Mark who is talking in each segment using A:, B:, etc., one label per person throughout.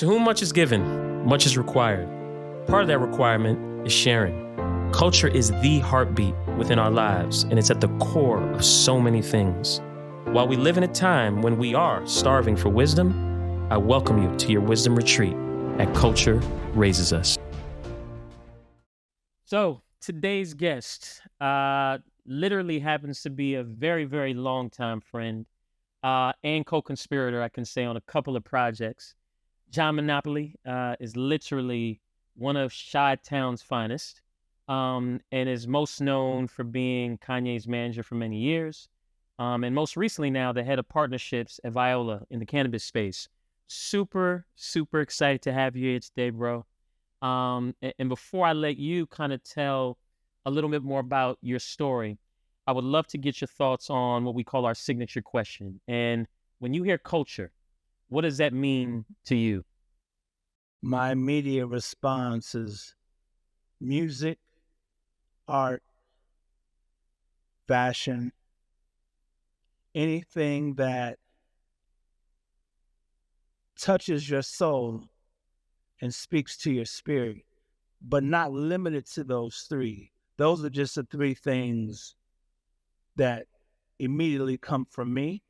A: To whom much is given, much is required. Part of that requirement is sharing. Culture is the heartbeat within our lives, and it's at the core of so many things. While we live in a time when we are starving for wisdom, I welcome you to your wisdom retreat at Culture Raises Us. So today's guest literally happens to be a very, very long-time friend and co-conspirator, I can say, on a couple of projects. John Monopoly is literally one of Chi-Town's finest and is most known for being Kanye's manager for many years. And most recently now, the head of partnerships at Viola in the cannabis space. Super, super excited to have you here today, bro. And before I let you kind of tell a little bit more about your story, I would love to get your thoughts on what we call our signature question. And when you hear culture, what does that mean to you?
B: My immediate response is music, art, fashion, anything that touches your soul and speaks to your spirit, but not limited to those three. Those are just the three things that immediately come from me,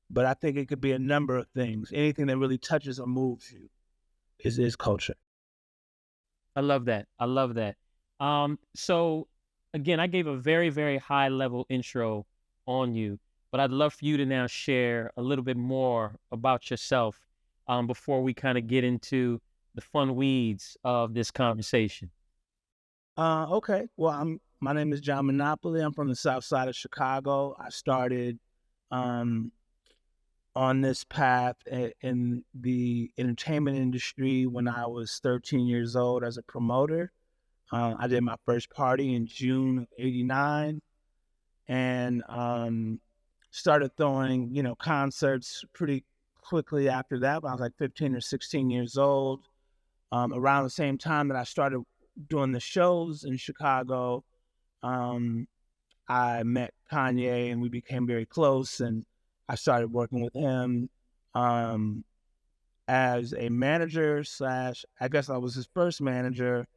B: but I think it could be a number of things. Anything that really touches or moves you is culture.
A: I love that. I love that. So again, I gave a very, very high level intro on you, but I'd love for you to now share a little bit more about yourself before we kind of get into the fun weeds of this conversation.
B: Okay. Well, my name is John Monopoly. I'm from the South Side of Chicago. I started on this path in the entertainment industry when I was 13 years old as a promoter. I did my first party in June of '89 and started throwing, concerts pretty quickly after that. When I was like 15 or 16 years old. Around the same time that I started doing the shows in Chicago, I met Kanye and we became very close, and I started working with him as a manager slash, I guess I was his first manager,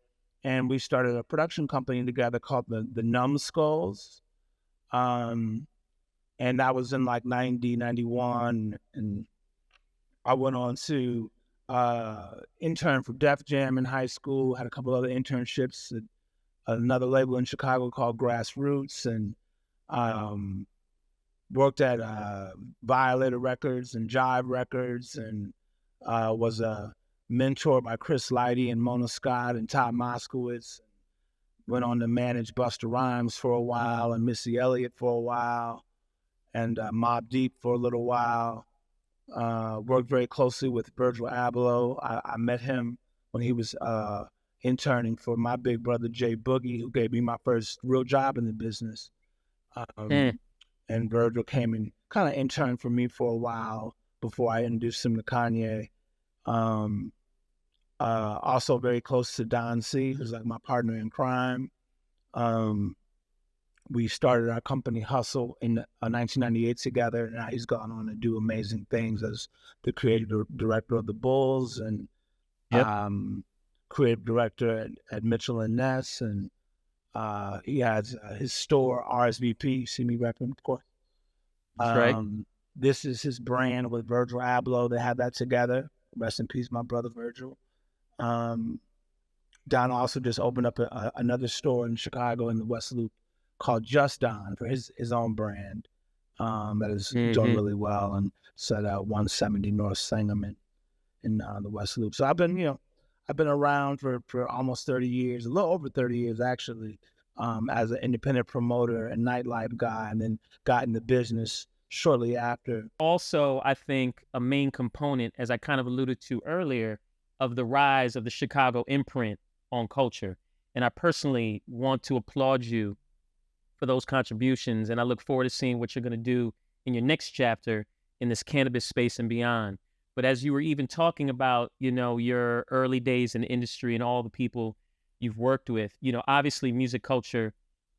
B: and we started a production company together called the Numbskulls. And that was in like 90, 91, and I went on to intern for Def Jam in high school, had a couple other internships at another label in Chicago called Grassroots, and worked at Violator Records and Jive Records, and was mentored by Chris Lighty and Mona Scott and Todd Moskowitz. Went on to manage Busta Rhymes for a while and Missy Elliott for a while, and Mobb Deep for a little while. Worked very closely with Virgil Abloh. I met him when he was interning for my big brother, Jay Boogie, who gave me my first real job in the business. And Virgil came and kind of interned for me for a while before I introduced him to Kanye. Also very close to Don C, who's like my partner in crime. We started our company Hustle in 1998 together, and now he's gone on to do amazing things as the creative director of the Bulls and creative director at Mitchell and Ness, and he has his store RSVP. You see me repping, of course.
A: That's right.
B: This is his brand with Virgil Abloh. They have that together. Rest in peace, my brother Virgil. Don also just opened up another store in Chicago in the West Loop called Just Don for his own brand that is doing really well, and set out 170 North Sangamon in the West Loop. So I've been around for almost 30 years, a little over 30 years actually, as an independent promoter and nightlife guy, and then got into business shortly after.
A: Also, I think a main component, as I kind of alluded to earlier, of the rise of the Chicago imprint on culture. And I personally want to applaud you for those contributions, and I look forward to seeing what you're going to do in your next chapter in this cannabis space and beyond. But as you were even talking about, your early days in the industry and all the people you've worked with, obviously music culture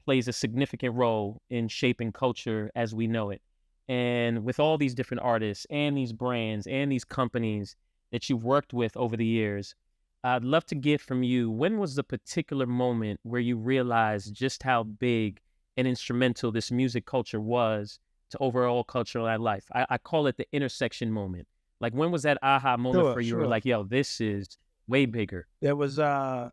A: plays a significant role in shaping culture as we know it. And with all these different artists and these brands and these companies that you've worked with over the years, I'd love to get from you, when was the particular moment where you realized just how big and instrumental this music culture was to overall cultural life? I call it the intersection moment. Like, when was that aha moment
B: Sure,
A: for you? Where
B: sure.
A: like, yo, this is way bigger.
B: There was a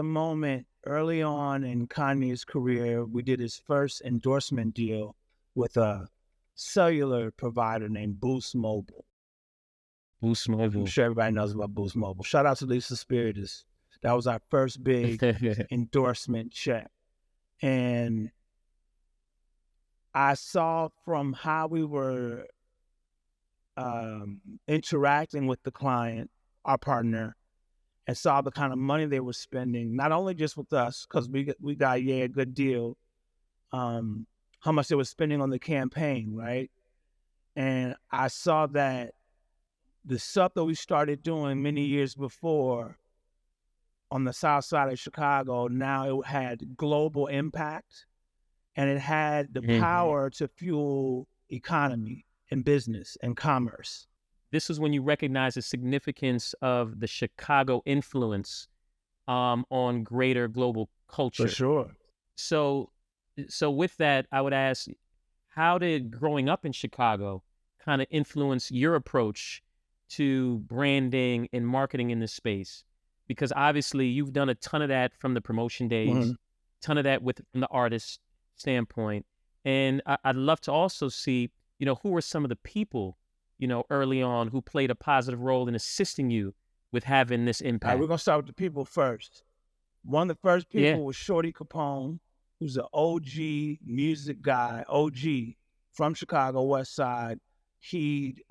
B: moment early on in Kanye's career. We did his first endorsement deal with a cellular provider named Boost Mobile.
A: Boost
B: I'm
A: Mobile.
B: sure everybody knows about Boost Mobile. Shout out to Lisa Spiritus. That was our first big endorsement check. And I saw from how we were interacting with the client, our partner, and saw the kind of money they were spending, not only just with us, because we got a good deal, how much they were spending on the campaign, right? And I saw that the stuff that we started doing many years before on the south side of Chicago, now it had global impact, and it had the
A: Mhm.
B: power to fuel economy and business and commerce.
A: This is when you recognize the significance of the Chicago influence on greater global
B: For
A: culture.
B: sure.
A: So, so with that, I would ask, how did growing up in Chicago kind of influence your approach to branding and marketing in this space? Because obviously you've done a ton of that from the promotion days,
B: Mhm.
A: ton of that from the artist standpoint. And I'd love to also see, who were some of the people, early on who played a positive role in assisting you with having this
B: All right, we're
A: impact.
B: gonna start with the people first. One of the first
A: Yeah.
B: people was Shorty Capone, who's an OG music guy, OG from Chicago West Side. He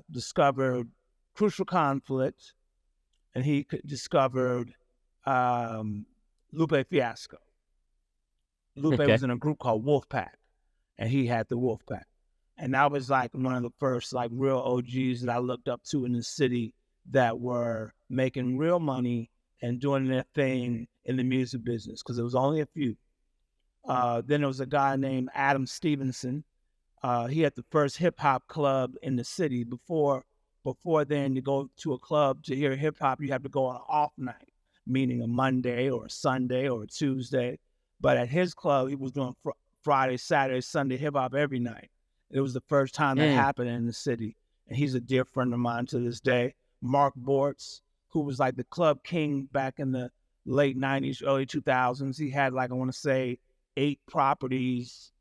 B: discovered Crucial Conflict, and he discovered um, Lupe Fiasco. Lupe
A: Okay.
B: was in a group called Wolfpack, and he had the Wolfpack. And that was like one of the first like real OGs that I looked up to in the city that were making real money and doing their thing in the music business, because there was only a few. Then there was a guy named Adam Stevenson. He had the first hip hop club in the city. Before then, to go to a club to hear hip hop, you have to go on an off night, meaning a Monday or a Sunday or a Tuesday. But at his club, he was doing Friday, Saturday, Sunday hip hop every night. It was the first time that
A: Mm,
B: happened in the city. And he's a dear friend of mine to this day. Mark Bortz, who was like the club king back in the late 90s, early 2000s. He had like, I want to say, 8 properties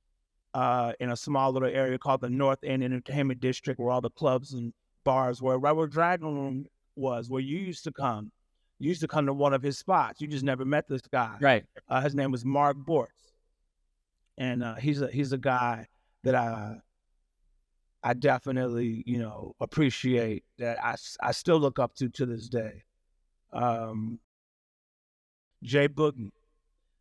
B: in a small little area called the North End Entertainment District, where all the clubs and bars were, right where Dragon Room was, where you used to come. You used to come to one of his spots. You just never met this guy.
A: right.
B: His name was Mark Bortz, and he's a guy that I definitely appreciate, that I still look up to this day. Um, Jay Boogie.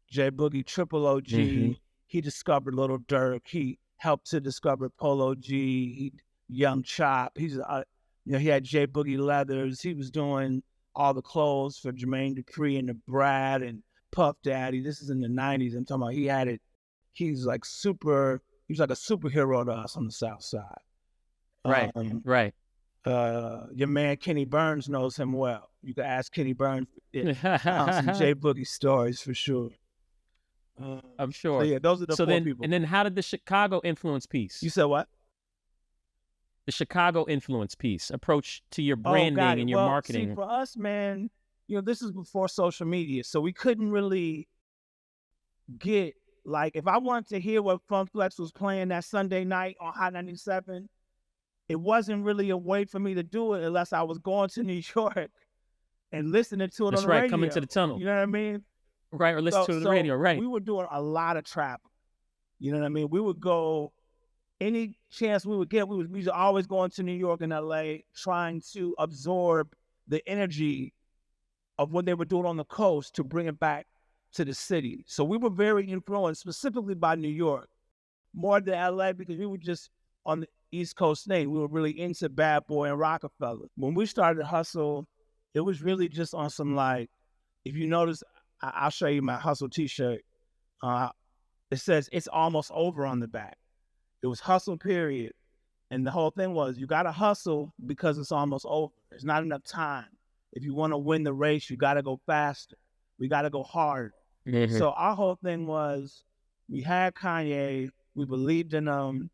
B: J Boogie, Triple
A: Hmm.
B: OG. He discovered Little Dirk. He helped to discover Polo G. Young Chop. He had J Boogie Leathers. He was doing all the clothes for Jermaine Dupri and the Brad and Puff Daddy. This is in the '90s. I'm talking about. He had it. He's like super. He was like a superhero to us on the South Side.
A: Right.
B: Um,
A: Right.
B: your man Kenny Burns knows him well. You can ask Kenny Burns some J Boogie stories for sure.
A: I'm
B: So
A: sure.
B: yeah, those are the
A: So
B: four
A: then,
B: people.
A: and then how did the Chicago influence
B: You
A: piece,
B: said what?
A: approach to your
B: Oh, got
A: branding
B: it.
A: and your
B: Well, see,
A: marketing?
B: for us, man, this is before social media, so we couldn't really get, like, if I wanted to hear what Funk Flex was playing that Sunday night on Hot 97, it wasn't really a way for me to do it unless I was going to New York and listening to it on
A: That's
B: the
A: right. Come into
B: radio.
A: the tunnel.
B: You know what I mean?
A: Right. Or listen
B: So,
A: to the radio.
B: we
A: Right.
B: were doing a lot of travel. You know what I mean? We would go any chance we would get. We was always going to New York and LA, trying to absorb the energy of what they were doing on the coast to bring it back to the city. So we were very influenced specifically by New York, more than LA, because we were just on the East Coast thing. We were really into Bad Boy and Rockefeller. When we started Hustle, it was really just on some, like, if you notice, I'll show you my Hustle t-shirt. Uh, it says "It's almost over" on the back. It was Hustle, period. And the whole thing was, you got to hustle because it's almost over. There's not enough time. If you want to win the race, you got to go faster. We got to go hard.
A: Hmm.
B: So our whole thing was, we had Kanye. We believed in him.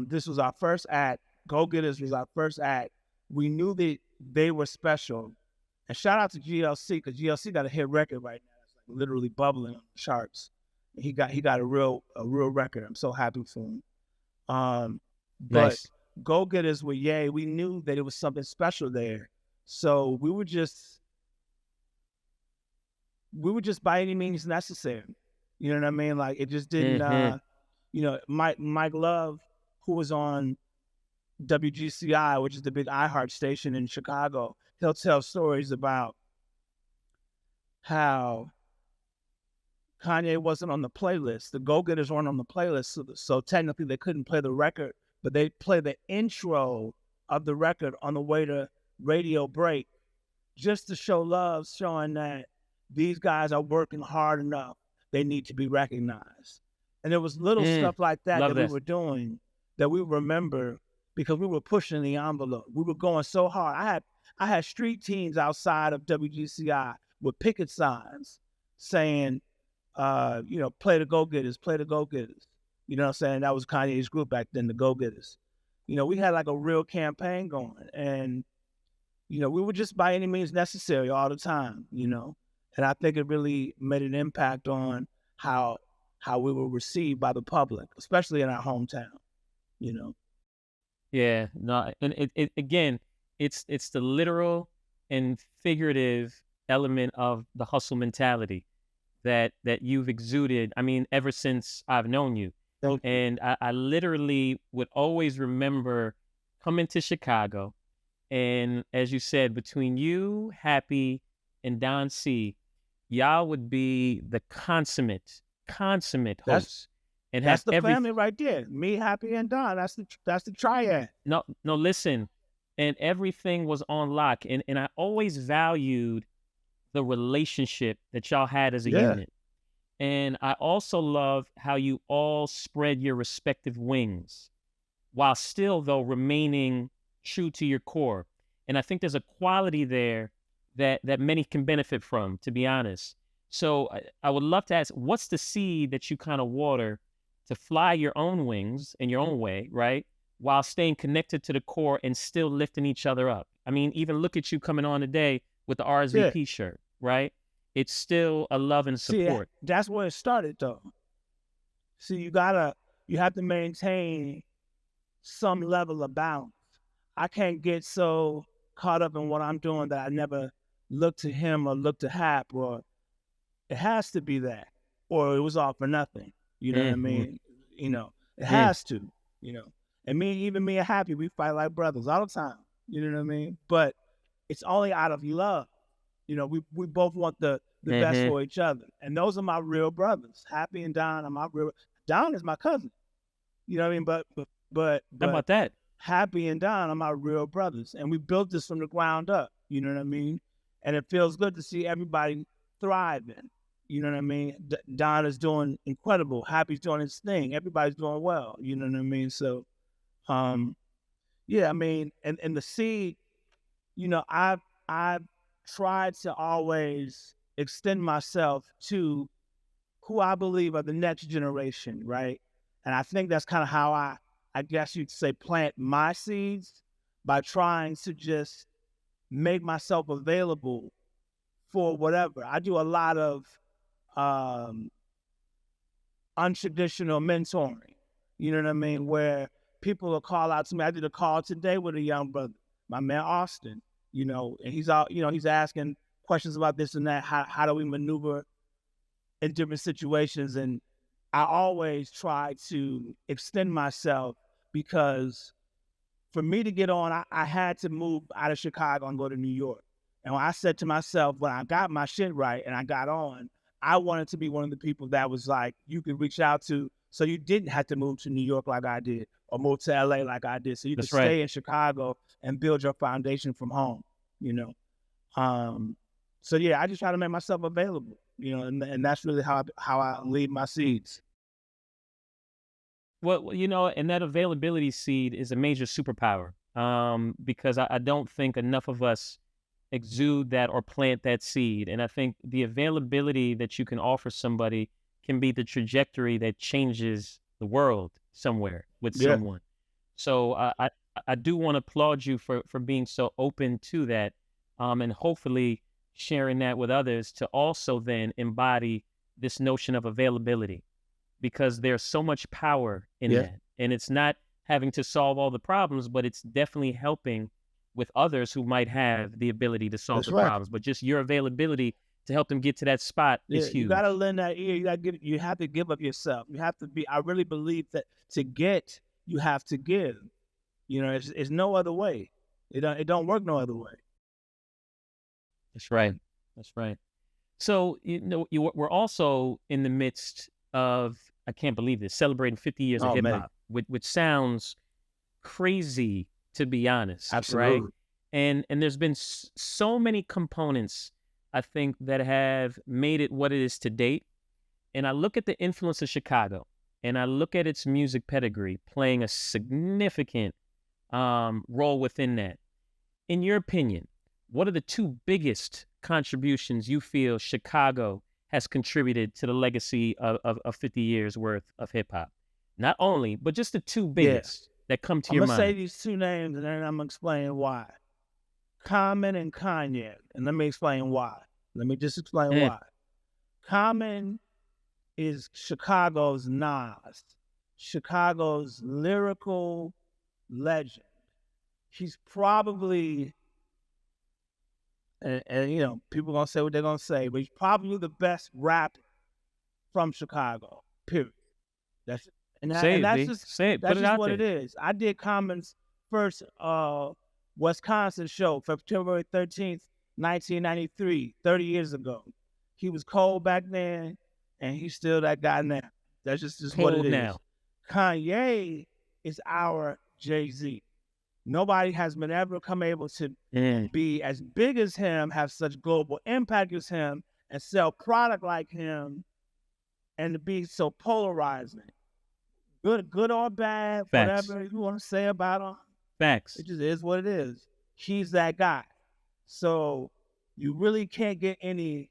B: This was our first act. Go Getters was our first act. We knew that they were special. And shout out to GLC, because GLC got a hit record right now. It's like literally bubbling on the charts. He got a real record. I'm so happy for him. But
A: Nice.
B: Go Getters with Ye, we knew that it was something special there. So we were just by any means necessary. You know what I mean? Like, it just didn't
A: Hmm.
B: Mike Love, who was on WGCI, which is the big iHeart station in Chicago, he'll tell stories about how Kanye wasn't on the playlist. The Go Getters weren't on the playlist, so technically they couldn't play the record, but they play the intro of the record on the way to radio break, just to show love, showing that these guys are working hard enough. They need to be recognized. And there was little stuff like that
A: Love
B: that we
A: this.
B: were doing that we remember, because we were pushing the envelope. We were going so hard. I had street teams outside of WGCI with picket signs saying, play the Go Getters, play the Go Getters. You know what I'm saying? That was Kanye's group back then, the Go Getters. We had like a real campaign going, and we were just by any means necessary all the time, and I think it really made an impact on how we were received by the public, especially in our hometown, you know.
A: Yeah, no, and again, it's the literal and figurative element of the hustle mentality that you've exuded. I mean, ever since I've known you,
B: Thank you.
A: and I literally would always remember coming to Chicago, and as you said, between you, Happy, and Don C, y'all would be the consummate
B: That's
A: hosts, and have
B: that's the
A: every
B: family right there. Me, Happy, and Don. That's the triad.
A: no, no, listen, and everything was on lock, and I always valued the relationship that y'all had as a
B: Yeah,
A: unit. And I also love how you all spread your respective wings while still, though, remaining true to your core. And I think there's a quality there that many can benefit from, to be honest. So I would love to ask, what's the seed that you kind of water to fly your own wings in your own way, right? While staying connected to the core and still lifting each other up. I mean, even look at you coming on today with the
B: yeah.
A: RSVP shirt, right? It's still a love and
B: See,
A: support.
B: that's where it started, though. See, you have to maintain some level of balance. I can't get so caught up in what I'm doing that I never look to him or look to Hap, or it has to be that, or it was all for nothing. You know what I
A: Mm-hmm.
B: mean? It has to. You know, and even me and Happy, we fight like brothers all the time. You know what I mean? But it's only out of love. We both want the best
A: Mm-hmm.
B: for each other, and those are my real brothers. Happy and Don are my real. Don is my cousin. You know what I mean?
A: How
B: But
A: about that?
B: Happy and Don are my real brothers, and we built this from the ground up. You know what I mean? And it feels good to see everybody thriving. You know what I mean? Don is doing incredible. Happy's doing his thing. Everybody's doing well. You know what I mean? So, um, yeah, I mean, and the seed, I've tried to always extend myself to who I believe are the next generation, right? And I think that's kind of how I guess you'd say, plant my seeds, by trying to just make myself available for whatever. I do a lot of um, untraditional mentoring. You know what I mean? Where people will call out to me. I did a call today with a young brother, my man Austin. And he's out. He's asking questions about this and that. How do we maneuver in different situations? And I always try to extend myself, because for me to get on, I had to move out of Chicago and go to New York. And when I said to myself, when I got my shit right and I got on, I wanted to be one of the people that was like, you could reach out to, so you didn't have to move to New York like I did, or move to LA like I did. So you could
A: That's right.
B: stay in Chicago and build your foundation from home, you know? Um, so yeah, I just try to make myself available, and that's really how I lead my seeds.
A: Well, and that availability seed is a major superpower. Because I don't think enough of us exude that or plant that seed. And I think the availability that you can offer somebody can be the trajectory that changes the world somewhere with
B: Yeah,
A: someone. So I do want to applaud you for being so open to that, and hopefully sharing that with others to also then embody this notion of availability, because there's so much power in
B: yeah,
A: that. And it's not having to solve all the problems, but it's definitely helping with others who might have the ability to solve
B: that's
A: the
B: right.
A: problems. But just your availability to help them get to that spot is
B: Yeah, you gotta
A: huge.
B: lend that ear. You gotta give. You have to give up yourself. You have to be. I really believe that to get, you have to give. It's no other way. It don't work no other way.
A: That's right. That's right. So, we're also in the midst of, I can't believe this, celebrating 50 years of
B: Oh
A: hip
B: man,
A: hop, which sounds crazy, to be honest, right?
B: absolutely.
A: And there's been so many components, I think, that have made it what it is to date. And I look at the influence of Chicago, and I look at its music pedigree playing a significant role within that. In your opinion, what are the two biggest contributions you feel Chicago has contributed to the legacy of 50 years worth of hip hop? Not only, but just the two
B: Yeah,
A: biggest that come to
B: I'm
A: your
B: gonna say
A: mind.
B: these two names, and then I'm gonna explain why. Common and Kanye, and let me explain why. Let me just explain
A: Mm,
B: why. Common is Chicago's Nas, Chicago's lyrical legend. He's probably, and people gonna say what they're gonna say, but he's probably the best rapper from Chicago. Period. That's and that,
A: say
B: and
A: it,
B: that's
A: B.
B: just
A: Say it. Put
B: that's
A: it
B: just
A: out
B: what it
A: there.
B: is. I did Common's first Wisconsin show, February 13th, 1993, 30 years ago. He was cold back then, and he's still that guy now. That's just what it
A: Cold
B: is.
A: now.
B: Kanye is our Jay-Z. Nobody has been ever come able to
A: Mm,
B: be as big as him, have such global impact as him, and sell product like him, and to be so polarizing. Good or bad,
A: facts.
B: whatever you want to say about him,
A: Facts.
B: it just is what it is. He's that guy. So you really can't get any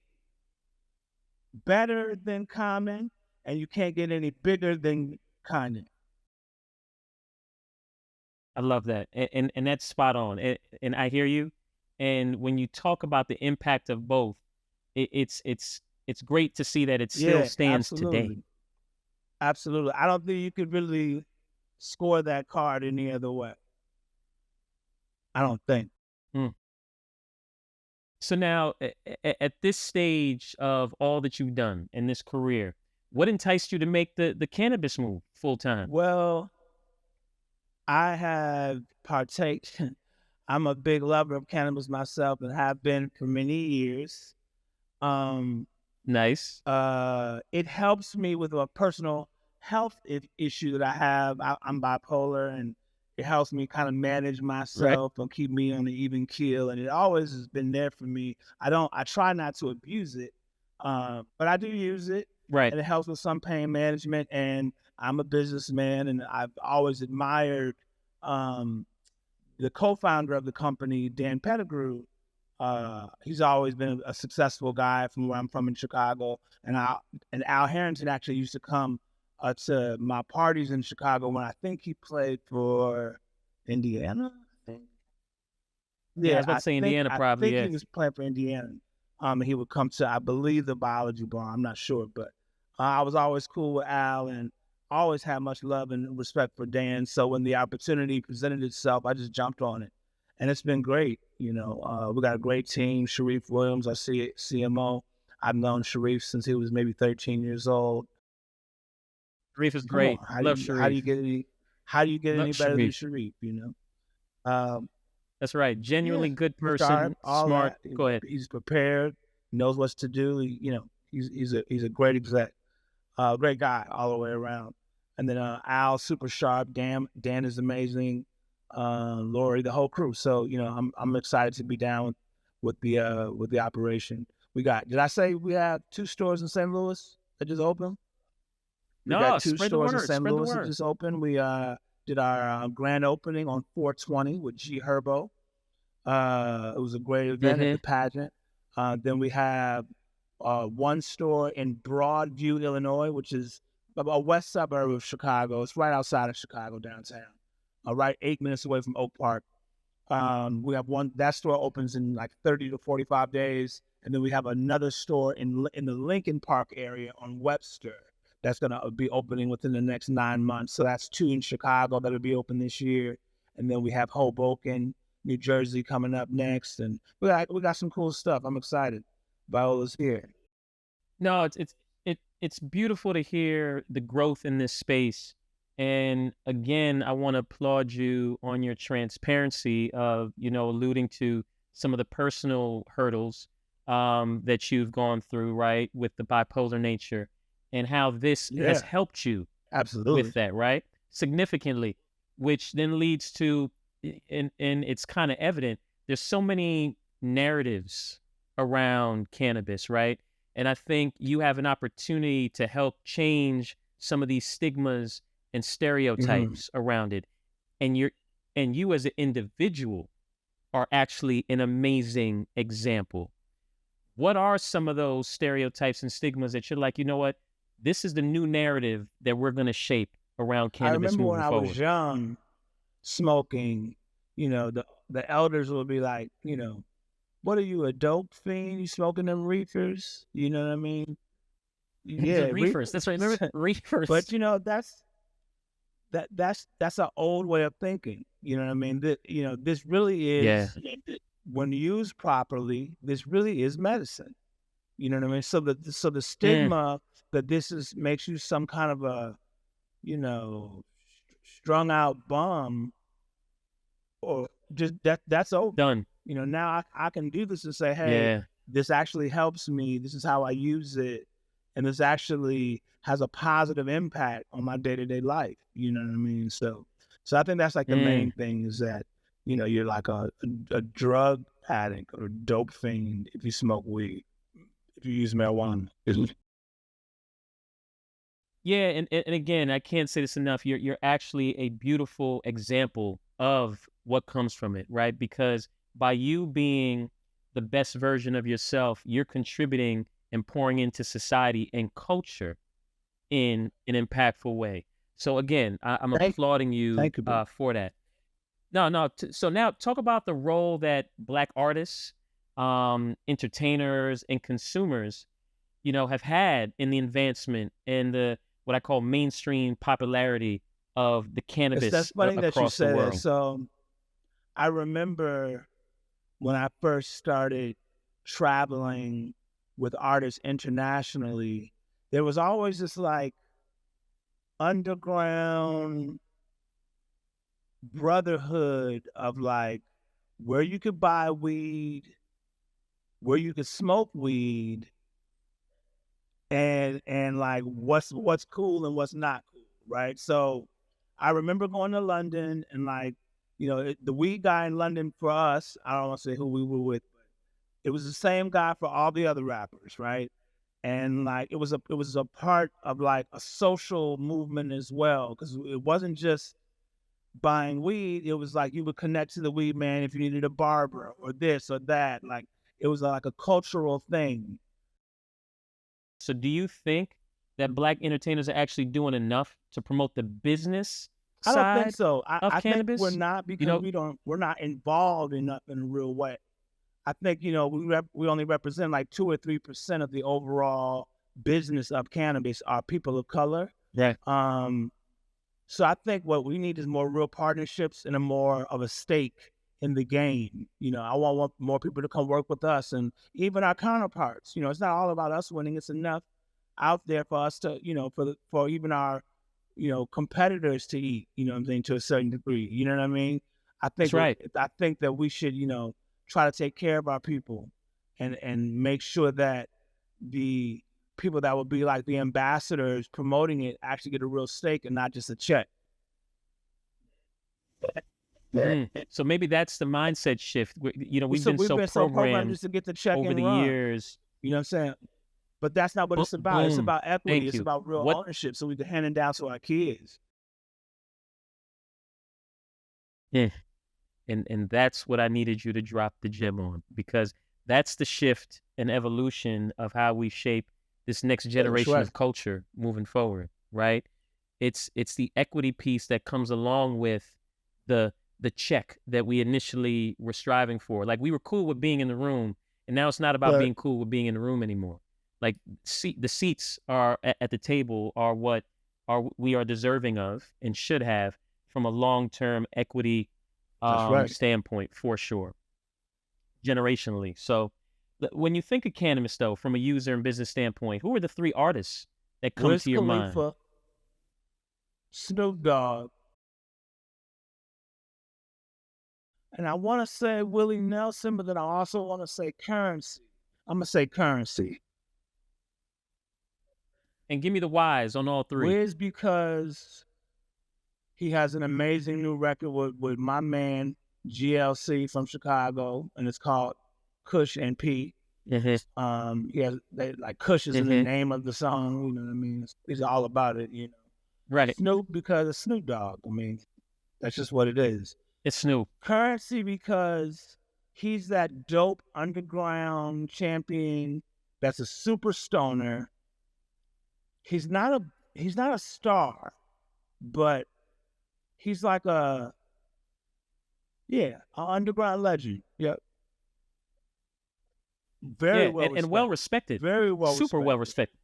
B: better than Common, and you can't get any bigger than Kanye.
A: I love that. And that's spot on. And I hear you. And when you talk about the impact of both, it's great to see that it still
B: Yeah,
A: stands today.
B: absolutely. Absolutely. I don't think you could really score that card any other way. I don't think.
A: Mm. So now, at this stage of all that you've done in this career, what enticed you to make the cannabis move full time?
B: Well, I have partake. I'm a big lover of cannabis myself and have been for many years. Um,
A: Nice.
B: it helps me with a personal health issue that I have. I'm bipolar, and it helps me kind of manage
A: Right.
B: myself and keep me on the even keel. And it always has been there for me. I try not to abuse it, but I do use it,
A: Right.
B: and it helps with some pain management. And I'm a businessman, and I've always admired um, the co-founder of the company, Dan Pettigrew. He's always been a successful guy from where I'm from in Chicago, and Al Harrington actually used to come to my parties in Chicago when I think he played for Indiana. I think.
A: Yeah, I
B: Yeah,
A: was about to say Indiana,
B: I
A: probably.
B: think he
A: Yeah.
B: was playing for Indiana. And he would come to, I believe, the biology bar. I'm not sure, but I was always cool with Al and always had much love and respect for Dan. So when the opportunity presented itself, I just jumped on it, and it's been great. We got a great team. Sharif Williams, our CMO. I've known Sharif since he was maybe 13 years old.
A: Sharif is
B: Come
A: great.
B: on,
A: Love
B: how do you
A: Sharif.
B: get any
A: Love
B: better than
A: Sharif.
B: Sharif? Um,
A: That's right.
B: Yeah,
A: Genuinely good
B: sharp,
A: person,
B: all
A: smart.
B: that.
A: Go ahead.
B: He's prepared, knows what to do. He's a great exec, great guy all the way around. And then Al's super sharp. Dan is amazing. Lori, the whole crew. So I'm excited to be down with the operation. We got. Did I say we have 2 stores in St. Louis that just opened? We got
A: No,
B: 2
A: spread the
B: stores in
A: word.
B: St.
A: Spread the
B: Louis that
A: word.
B: just opened. We did our grand opening on 420 with G Herbo. It was a great event at
A: Mm-hmm.
B: the pageant. Then we have one store in Broadview, Illinois, which is a west suburb of Chicago. It's right outside of Chicago downtown, right 8 minutes away from Oak Park. We have one, that store opens in like 30 to 45 days. And then we have another store in the Lincoln Park area on Webster that's going to be opening within the next 9 months. So that's 2 in Chicago that'll be open this year. And then we have Hoboken, New Jersey coming up next. And we got some cool stuff. I'm excited. Viola's here.
A: No, it's beautiful to hear the growth in this space. And again, I want to applaud you on your transparency of, alluding to some of the personal hurdles that you've gone through, right, with the bipolar nature, and how this has
B: Yeah,
A: helped you with
B: absolutely.
A: that, right? Significantly, which then leads to, and it's kind of evident, there's so many narratives around cannabis, right? And I think you have an opportunity to help change some of these stigmas and
B: Hmm.
A: stereotypes around it. And you as an individual are actually an amazing example. What are some of those stereotypes and stigmas that you're like, you know what? This is the new narrative that we're going to shape around
B: I
A: cannabis
B: remember when
A: moving
B: I was
A: forward.
B: young, smoking, the elders would be like, what are you, a dope fiend? You smoking them reefers? You know what I mean?
A: The
B: Yeah,
A: reefers. That's right.
B: reefers.
A: Remember reefers.
B: But that's an old way of thinking. You know what I mean? That this really
A: Yeah.
B: is, when used properly, this really is medicine. You know what I mean? So the
A: Mm,
B: stigma that this is makes you some kind of a, you know, strung out bum, or just that's over.
A: done.
B: Now I can do this and say, hey,
A: Yeah.
B: this actually helps me. This is how I use it. And this actually has a positive impact on my day-to-day life. You know what I mean? So I think that's like the
A: Mm.
B: main thing is that, you're like a drug addict or dope fiend if you smoke weed, if you use marijuana.
A: Yeah, and again, I can't say this enough. You're actually a beautiful example of what comes from it, right? Because by you being the best version of yourself, you're contributing and pouring into society and culture in an impactful way. So again, I'm
B: Thank
A: applauding you
B: thank you, bro.
A: for that. No, no. So now talk about the role that Black artists, entertainers, and consumers, have had in the advancement and the what I call mainstream popularity of the
B: That's
A: cannabis
B: funny that you
A: across the
B: say that.
A: world.
B: So I remember when I first started traveling with artists internationally, there was always this like underground brotherhood of like where you could buy weed, where you could smoke weed, and like what's cool and what's not cool, right? So I remember going to London and like, the weed guy in London for us, I don't want to say who we were with, but it was the same guy for all the other rappers, right? And like it was a part of like a social movement as well, because it wasn't just buying weed. It was like you would connect to the weed man if you needed a barber or this or that. Like it was like a cultural thing.
A: So do you think that Black entertainers are actually doing enough to promote the business
B: I don't think
A: side
B: so. I,
A: of
B: I think we're
A: cannabis?
B: not,
A: You
B: because
A: know,
B: we're not involved enough in a real way. I think we only represent like 2 or 3% of the overall business of cannabis are people of color.
A: right.
B: Um, so I think what we need is more real partnerships and a more of a stake in the game. I want more people to come work with us and even our counterparts. It's not all about us winning. It's enough out there for us to, for even our, competitors to eat. What I'm saying, to a certain degree. You know what I mean? I
A: That's
B: think
A: right.
B: I think that we should, try to take care of our people, and make sure that the people that will be like the ambassadors promoting it actually get a real stake and not just a check.
A: So maybe that's the mindset shift. We've
B: So
A: been
B: we've
A: so
B: been so programmed
A: programmed
B: just to get the check
A: over
B: and
A: the
B: run.
A: years.
B: You know what I'm saying? But that's not what it's about. It's
A: Boom.
B: about equity.
A: Thank
B: It's
A: you.
B: about real
A: What
B: ownership so we can hand it down to our kids.
A: Yeah. And that's what I needed you to drop the gem on, because that's the shift and evolution of how we shape this next
B: That's
A: generation
B: right.
A: of culture moving forward, right? It's the equity piece that comes along with the check that we initially were striving for. Like, we were cool with being in the room, and now it's not about
B: But
A: being cool with being in the room anymore. Like, the seats are at the table are what we are deserving of and should have from a long-term equity
B: that's right.
A: standpoint, for sure, generationally. So when you think of cannabis, though, from a user and business standpoint, who are the three artists that come
B: Wiz
A: to your mind?
B: Khalifa, Snoop Dogg, and I want to say Willie Nelson, but then I also want to say Currency. I'm gonna say Currency.
A: And give me the whys on all three.
B: Wiz because he has an amazing new record with my man GLC from Chicago, and it's called Kush and P. He has like Kush is in the name of the song. You know what I mean? He's all about it. You know,
A: Right.
B: Snoop because it's Snoop Dogg. I mean, that's just what it is.
A: It's Snoop.
B: Currency because he's that dope underground champion that's a super stoner. He's not a star, but he's like an underground legend. Yeah. Very
A: Yeah,
B: well
A: and well
B: respected.
A: respected.
B: Very well
A: Super well
B: respected.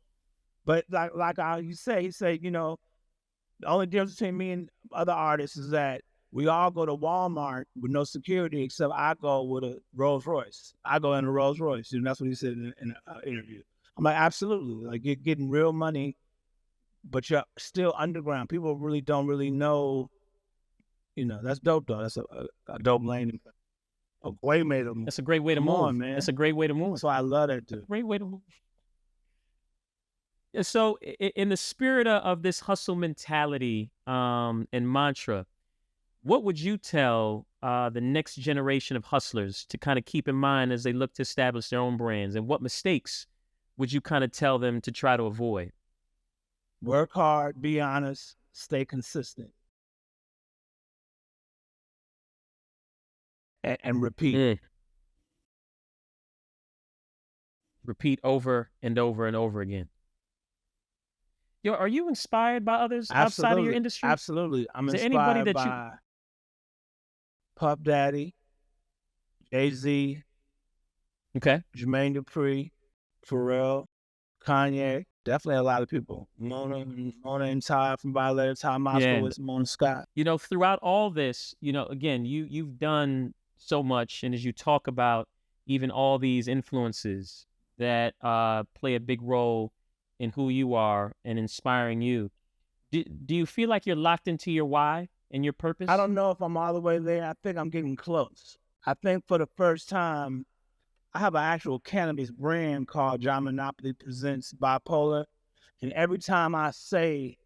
A: respected.
B: But like he said, you know, the only difference between me and other artists is that we all go to Walmart with no security, except I go with a Rolls Royce. I go in a Rolls Royce, and that's what he said in an interview. I'm like, absolutely. Like, you're getting real money, but you're still underground. People really don't really know. You know, that's dope though. That's a dope lane. A way made him.
A: That's a great way to
B: Come
A: move.
B: on, man.
A: That's a great way to move.
B: That's why I love that dude.
A: Great way to move. So, in the spirit of this hustle mentality and mantra, what would you tell the next generation of hustlers to kind of keep in mind as they look to establish their own brands? And what mistakes would you kind of tell them to try to avoid?
B: Work hard, be honest, stay consistent, and repeat.
A: Repeat over and over and over again. Yo, are you inspired by others outside of your industry?
B: Absolutely. I'm
A: Is there anybody
B: inspired
A: that you
B: by Puff Daddy, Jay-Z,
A: Okay.
B: Jermaine Dupri, Pharrell, Kanye. Definitely a lot of people. Mona and Ty from Violator, Ty
A: Yeah.
B: Moskowitz, Mona Scott.
A: You know, throughout all this, you know, again, you've done so much, and as you talk about even all these influences that play a big role in who you are and inspiring you, do you feel like you're locked into your why and your purpose?
B: I don't know if I'm all the way there. I think I'm getting close. I think for the first time, I have an actual cannabis brand called John Monopoly Presents Bipolar. And every time I say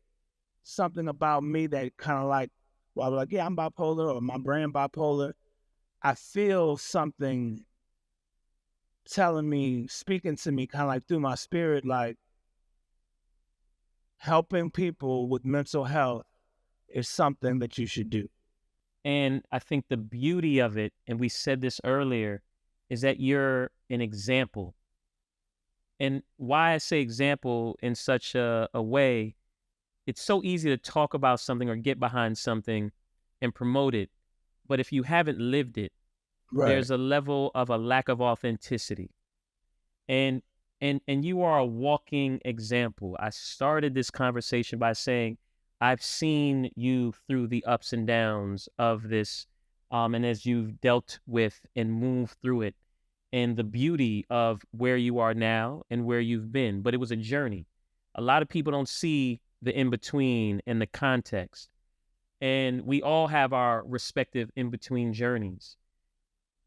B: something about me that kind of like, well, I'm like, yeah, I'm bipolar, or my brand bipolar, I feel something telling me, speaking to me kind of like through my spirit, like helping people with mental health is something that you should do.
A: And I think the beauty of it, and we said this earlier, is that you're an example. And why I say example in such a way, it's so easy to talk about something or get behind something and promote it. But if you haven't lived it, there's a level of a lack of authenticity. And you are a walking example. I started this conversation by saying, I've seen you through the ups and downs of this, and as you've dealt with and moved through it, and the beauty of where you are now and where you've been. But it was a journey. A lot of people don't see the in between and the context. And we all have our respective in between journeys.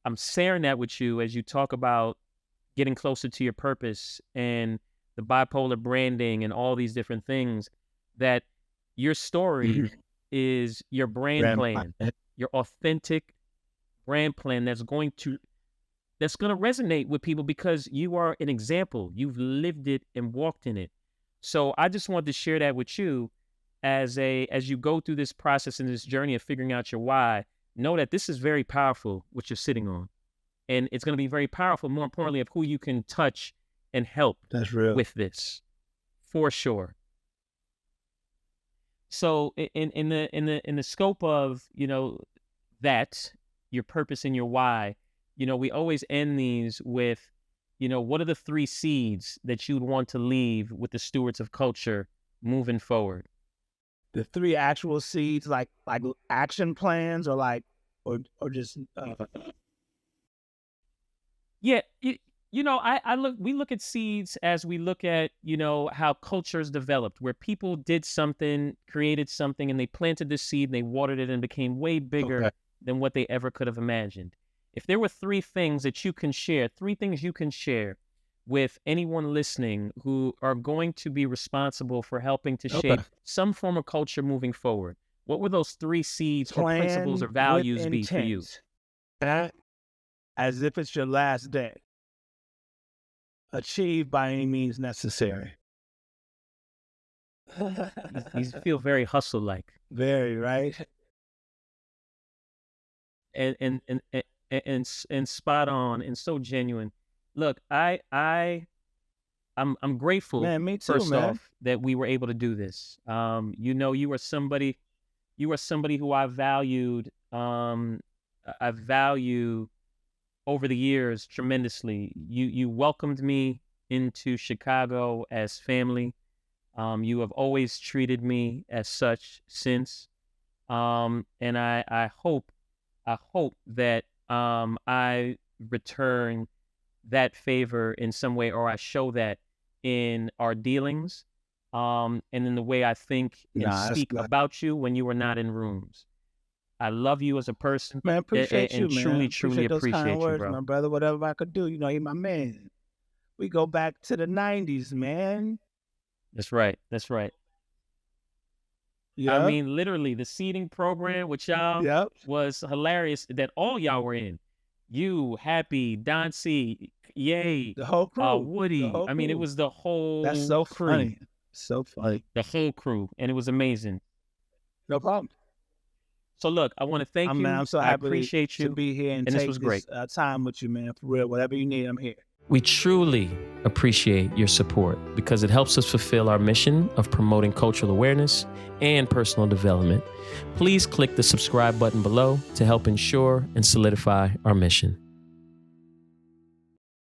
A: I'm sharing that with you as you talk about getting closer to your purpose and the bipolar branding and all these different things, that your story is your brand plan, your authentic brand plan that's going that's going to resonate with people because you are an example. You've lived it and walked in it. So I just wanted to share that with you as you go through this process and this journey of figuring out your why. Know that this is very powerful, what you're sitting on. And it's going to be very powerful, more importantly, of who you can touch and help
B: That's real.
A: with this, for sure. So in the scope of, that, your purpose and your why, we always end these with, what are the 3 seeds that you'd want to leave with the stewards of culture moving forward?
B: The 3 actual seeds, like action plans, or just
A: Yeah, we look at seeds as we look at, how cultures developed, where people did something, created something, and they planted this seed and they watered it and became way bigger than what they ever could have imagined. If there were 3 things that you can share, 3 things you can share with anyone listening who are going to be responsible for helping to shape some form of culture moving forward, what would those 3 seeds or principles or values be for you?
B: That, as if it's your last day. Achieve by any means necessary.
A: You feel very hustle-like.
B: Very, right?
A: And spot on and so genuine. Look, I'm grateful,
B: Man, me too,
A: first
B: man.
A: off, that we were able to do this. You are somebody who I valued, I value over the years tremendously. You welcomed me into Chicago as family. You have always treated me as such since. And I hope that I return that favor in some way, or I show that in our dealings, and in the way I think and speak about you when you are not in rooms. I love you as a person,
B: Man, appreciate you,
A: and
B: man.
A: truly
B: those kind
A: appreciate
B: of
A: you,
B: words,
A: bro.
B: my brother. Whatever I could do, you're my man. We go back to the 90s, man.
A: That's right.
B: Yeah.
A: I mean, literally, the seeding program with y'all was hilarious. That all y'all were in. You, Happy, Don C, Yay,
B: The whole crew.
A: Woody. I mean, it was the whole
B: That's so
A: crew.
B: funny. So funny.
A: The whole crew, and it was amazing.
B: No problem.
A: So look, I want to thank you.
B: Man, I'm so
A: I
B: happy
A: appreciate you
B: to be here and
A: this
B: take
A: was great.
B: Time with you, man. For real, whatever you need, I'm here.
A: We truly appreciate your support because it helps us fulfill our mission of promoting cultural awareness and personal development. Please click the subscribe button below to help ensure and solidify our mission.